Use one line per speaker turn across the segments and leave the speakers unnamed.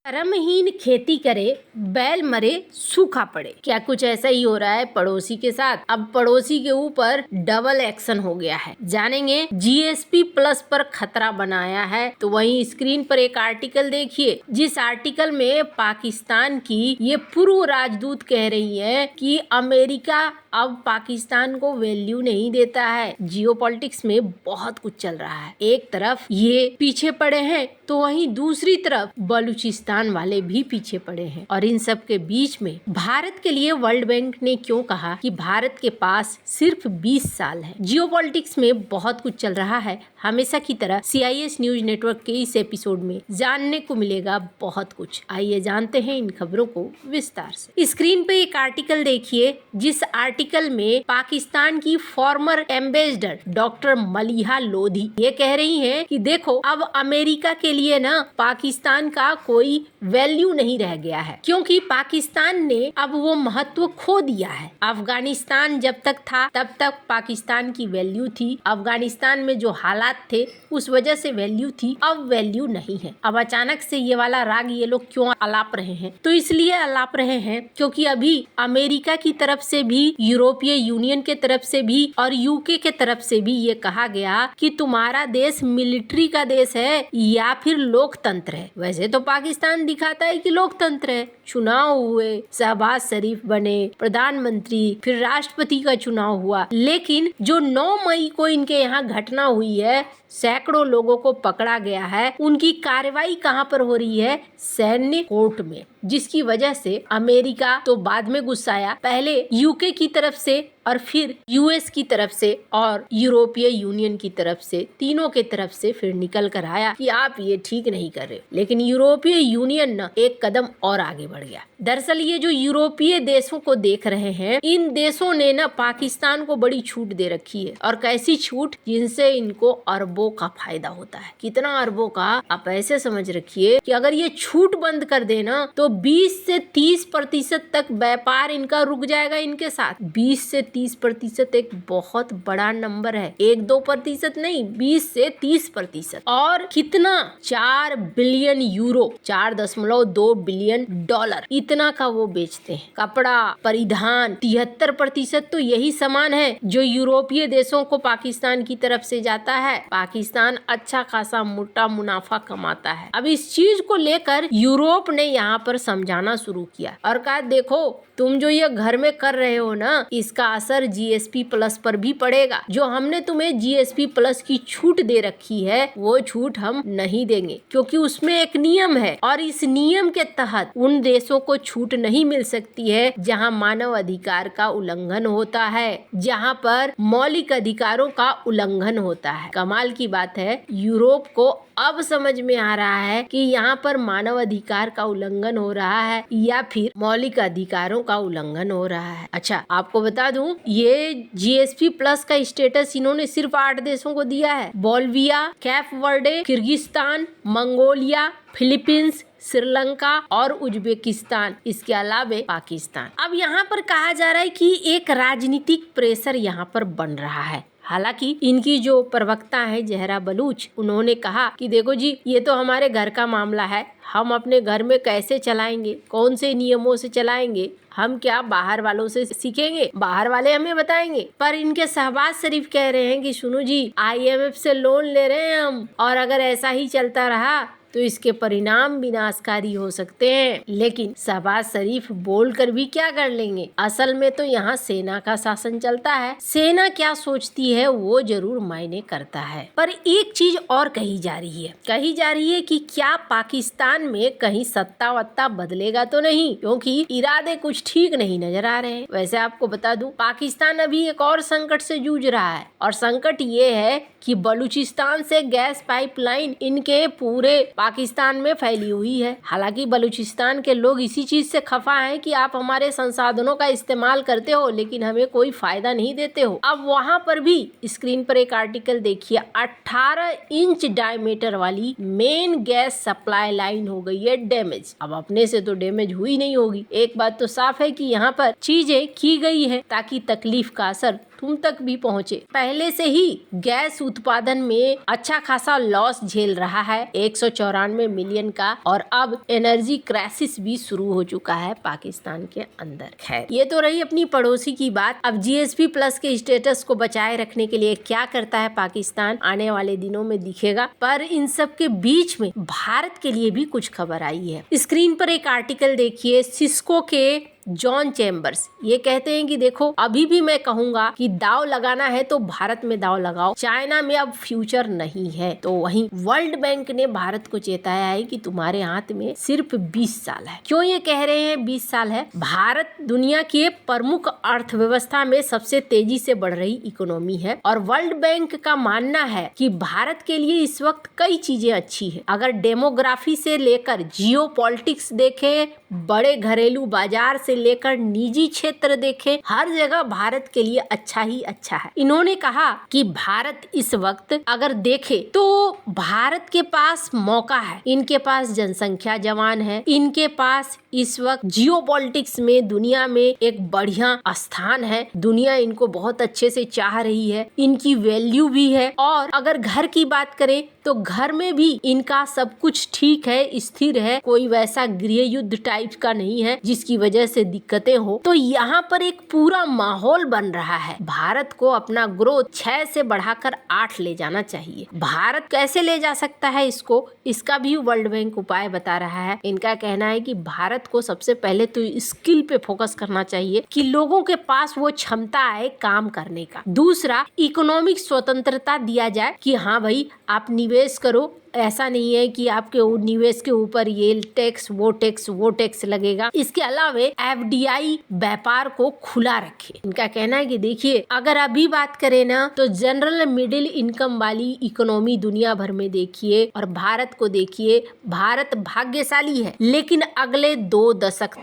कर्महीन खेती करे, बैल मरे, सूखा पड़े। क्या कुछ ऐसा ही हो रहा है पड़ोसी के साथ? अब पड़ोसी के ऊपर डबल एक्शन हो गया है। जानेंगे जीएसपी प्लस पर खतरा बनाया है। तो वहीं स्क्रीन पर एक आर्टिकल देखिए, जिस आर्टिकल में पाकिस्तान की ये पूर्व राजदूत कह रही है कि अमेरिका अब पाकिस्तान को वैल्यू नहीं देता है। जियोपॉलिटिक्स में बहुत कुछ चल रहा है। एक तरफ ये पीछे पड़े हैं तो वहीं दूसरी तरफ बलूचिस्तान वाले भी पीछे पड़े हैं। और इन सब के बीच में भारत के लिए वर्ल्ड बैंक ने क्यों कहा कि भारत के पास सिर्फ 20 साल है। जियोपॉलिटिक्स में बहुत कुछ चल रहा है। हमेशा की तरह CIS न्यूज नेटवर्क के इस एपिसोड में जानने को मिलेगा बहुत कुछ। आइए जानते हैं इन खबरों को विस्तार से। स्क्रीन पे एक आर्टिकल देखिए, जिस आर्टिकल में पाकिस्तान की farmer ambassador doctor Maliha Lodhi ये कह रही हैं कि देखो अब अमेरिका के लिए ना पाकिस्तान का कोई वैल्यू नहीं रह गया है, क्योंकि पाकिस्तान ने अब वो महत्व खो दिया है। अफगानिस्तान जब तक था तब तक पाकिस्तान की वैल्यू थी। अफगानिस्तान में जो हालात थे उस वजह से वैल्यू थी, अब वैल्यू नहीं है। अब अचानक से ये वाला राग ये लोग क्यों अलाप रहे हैं? तो इसलिए अलाप रहे हैं क्योंकि अभी अमेरिका की तरफ से भी, यूरोपीय यूनियन के तरफ से भी और UK के तरफ से भी ये कहा गया कि तुम्हारा देश मिलिट्री का देश है या फिर लोकतंत्र है। वैसे तो पाकिस्तान दिखाता है कि लोकतंत्र है। चुनाव हुए, शहबाज शरीफ बने प्रधानमंत्री, फिर राष्ट्रपति का चुनाव हुआ, लेकिन जो 9 मई को इनके यहाँ घटना हुई है, सैकड़ों लोगों को पकड़ा गया है, उनकी कार्रवाई कहाँ पर हो रही है? सैन्य कोर्ट में, जिसकी वजह से अमेरिका तो बाद में गुस्साया, पहले UK की तरफ से और फिर US की तरफ से और यूरोपीय यूनियन की तरफ से, तीनों के तरफ से फिर निकल कर आया कि आप ये ठीक नहीं कर रहे। लेकिन यूरोपीय यूनियन न एक कदम और आगे बढ़ गया। दरअसल ये जो यूरोपीय देशों को देख रहे हैं, इन देशों ने न पाकिस्तान को बड़ी छूट दे रखी है। और कैसी छूट? जिनसे इनको अरबों का फायदा होता है। कितना अरबों का? आप ऐसे समझ रखिए कि अगर ये छूट बंद कर देना तो 20 से 30% तक व्यापार इनका रुक जाएगा इनके साथ। 20 से 30% एक बहुत बड़ा नंबर है, 1-2% नहीं, 20 से 30%। और कितना? 4 बिलियन यूरो, 4.2 बिलियन डॉलर, इतना का वो बेचते हैं। कपड़ा, परिधान, 73% तो यही सामान है जो यूरोपीय देशों को पाकिस्तान की तरफ से जाता है। पाकिस्तान अच्छा खासा मोटा मुनाफा कमाता है। अब इस चीज को लेकर यूरोप ने यहाँ पर समझाना शुरू किया और कहा देखो तुम जो ये घर में कर रहे हो ना, इसका असर GSP प्लस पर भी पड़ेगा। जो हमने तुम्हें GSP प्लस की छूट दे रखी है वो छूट हम नहीं देंगे, क्योंकि उसमें एक नियम है और इस नियम के तहत उन देशों को छूट नहीं मिल सकती है जहां मानव अधिकार का उल्लंघन होता है, जहां पर मौलिक अधिकारों का उल्लंघन होता है। कमाल की बात है, यूरोप को अब समझ में आ रहा है कि यहाँ पर मानव अधिकार का उल्लंघन हो रहा है या फिर मौलिक अधिकारों का उल्लंघन हो रहा है। अच्छा, आपको बता दूं, ये GSP प्लस का स्टेटस इन्होंने सिर्फ 8 देशों को दिया है। Bolivia, cap Verde, Kyrgyzstan, Mongolia, Philippines, Sri Lanka और उज्बेकिस्तान, इसके अलावा पाकिस्तान। अब यहाँ पर कहा जा रहा है कि एक राजनीतिक प्रेशर यहाँ पर बन रहा है। हालांकि इनकी जो प्रवक्ता है जहरा बलूच, उन्होंने कहा कि देखो जी, ये तो हमारे घर का मामला है, हम अपने घर में कैसे चलाएंगे, कौन से नियमों से चलाएंगे, हम क्या बाहर वालों से सीखेंगे, बाहर वाले हमें बताएंगे। पर इनके शहबाज शरीफ कह रहे हैं कि सुनो जी, IMF से लोन ले रहे हैं हम, और अगर ऐसा ही चलता रहा तो इसके परिणाम विनाशकारी हो सकते हैं। लेकिन शहबाज शरीफ बोलकर भी क्या कर लेंगे? असल में तो यहाँ सेना का शासन चलता है। सेना क्या सोचती है वो जरूर मायने करता है। पर एक चीज और कही जा रही है कि क्या पाकिस्तान में कहीं सत्ता वत्ता बदलेगा तो नहीं, क्योंकि इरादे कुछ ठीक नहीं नजर आ रहे हैं। वैसे आपको बता दूं, पाकिस्तान अभी एक और संकट से जूझ रहा है, और संकट ये है कि बलूचिस्तान से गैस पाइपलाइन इनके पूरे पाकिस्तान में फैली हुई है। हालांकि बलूचिस्तान के लोग इसी चीज से खफा हैं कि आप हमारे संसाधनों का इस्तेमाल करते हो लेकिन हमें कोई फायदा नहीं देते हो। अब वहां पर भी स्क्रीन पर एक आर्टिकल देखिए, 18 इंच डायमीटर वाली मेन गैस सप्लाई लाइन हो गई है डैमेज। अब अपने से तो डैमेज हुई नहीं होगी। एक बात तो साफ है कि यहाँ पर चीजें की गई है ताकि तकलीफ का असर तुम तक भी पहुँचे। पहले से ही गैस उत्पादन में अच्छा खासा लॉस झेल रहा है 194 मिलियन का, और अब एनर्जी क्राइसिस भी शुरू हो चुका है पाकिस्तान के अंदर। खैर, ये तो रही अपनी पड़ोसी की बात। अब जीएसपी प्लस के स्टेटस को बचाए रखने के लिए क्या करता है पाकिस्तान, आने वाले दिनों में दिखेगा। पर इन सब के बीच में भारत के लिए भी कुछ खबर आई है। स्क्रीन पर एक आर्टिकल देखिए, सिस्को के जॉन चेम्बर्स ये कहते हैं कि देखो, अभी भी मैं कहूंगा कि दाव लगाना है तो भारत में दाव लगाओ, चाइना में अब फ्यूचर नहीं है। तो वहीं वर्ल्ड बैंक ने भारत को चेताया है कि तुम्हारे हाथ में सिर्फ 20 साल है। क्यों ये कह रहे हैं 20 साल है? भारत दुनिया की प्रमुख अर्थव्यवस्था में सबसे तेजी से बढ़ रही इकोनॉमी है, और वर्ल्ड बैंक का मानना है कि भारत के लिए इस वक्त कई चीजें अच्छी है। अगर डेमोग्राफी से लेकर जियो पॉलिटिक्स देखे, बड़े घरेलू बाजार से लेकर निजी क्षेत्र देखे, हर जगह भारत के लिए अच्छा ही अच्छा है। इन्होंने कहा कि भारत इस वक्त अगर देखे तो भारत के पास मौका है, इनके पास जनसंख्या जवान है, इनके पास इस वक्त जियोपॉलिटिक्स में दुनिया में एक बढ़िया स्थान है, दुनिया इनको बहुत अच्छे से चाह रही है, इनकी वैल्यू भी है। और अगर घर की बात करें तो घर में भी इनका सब कुछ ठीक है, स्थिर है, कोई वैसा गृह युद्ध टाइप का नहीं है जिसकी वजह से दिक्कतें हो। तो यहाँ पर एक पूरा माहौल बन रहा है। भारत को अपना ग्रोथ 6 से बढ़ाकर 8 ले जाना चाहिए। भारत कैसे ले जा सकता है इसको, इसका भी वर्ल्ड बैंक उपाय बता रहा है। इनका कहना है कि भारत को सबसे पहले तो स्किल पे फोकस करना चाहिए कि लोगों के पास वो क्षमता है काम करने का। दूसरा, इकोनॉमिक स्वतंत्रता दिया जाए कि हाँ भाई आप निवेश करो, ऐसा नहीं है कि आपके निवेश के ऊपर ये टैक्स वो टैक्स लगेगा। इसके अलावा एफडीआई व्यापार को खुला रखे। इनका कहना है कि देखिए, अगर अभी बात करें ना तो जनरल मिडिल इनकम वाली इकोनॉमी दुनिया भर में देखिए और भारत को देखिए, भारत भाग्यशाली है, लेकिन अगले 2 दशक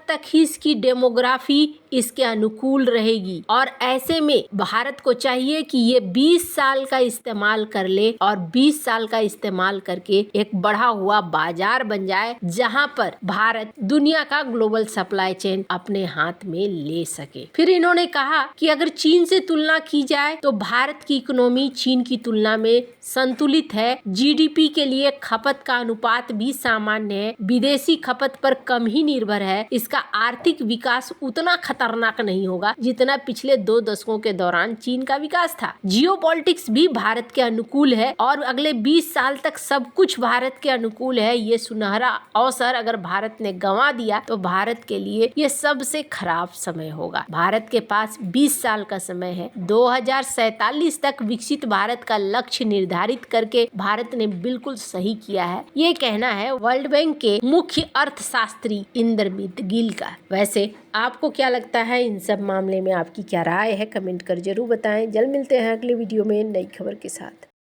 तक ही इसकी डेमोग्राफी इसके अनुकूल रहेगी। और ऐसे में भारत को चाहिए कि ये 20 साल का इस्तेमाल कर ले और 20 साल का इस्तेमाल करके एक बढ़ा हुआ बाजार बन जाए, जहां पर भारत दुनिया का ग्लोबल सप्लाई चेन अपने हाथ में ले सके। फिर इन्होंने कहा कि अगर चीन से तुलना की जाए तो भारत की इकोनॉमी चीन की तुलना में संतुलित है। जीडीपी के लिए खपत का अनुपात भी सामान्य है, विदेशी खपत पर कम ही निर्भर है। इसका आर्थिक विकास उतना खतरनाक नहीं होगा जितना पिछले 2 दशकों के दौरान चीन का विकास था। जियोपॉलिटिक्स भी भारत के अनुकूल है और अगले 20 साल तक सब कुछ भारत के अनुकूल है। ये सुनहरा अवसर अगर भारत ने गंवा दिया तो भारत के लिए ये सबसे खराब समय होगा। भारत के पास 20 साल का समय है। 2047 तक विकसित भारत का लक्ष्य निर्धारित करके भारत ने बिल्कुल सही किया है, ये कहना है वर्ल्ड बैंक के मुख्य अर्थशास्त्री इंद्रमित गिल का। वैसे आपको क्या लगता है इन सब मामले में, आपकी क्या राय है, कमेंट कर जरूर बताएं। जल्द मिलते हैं अगले वीडियो में नई खबर के साथ।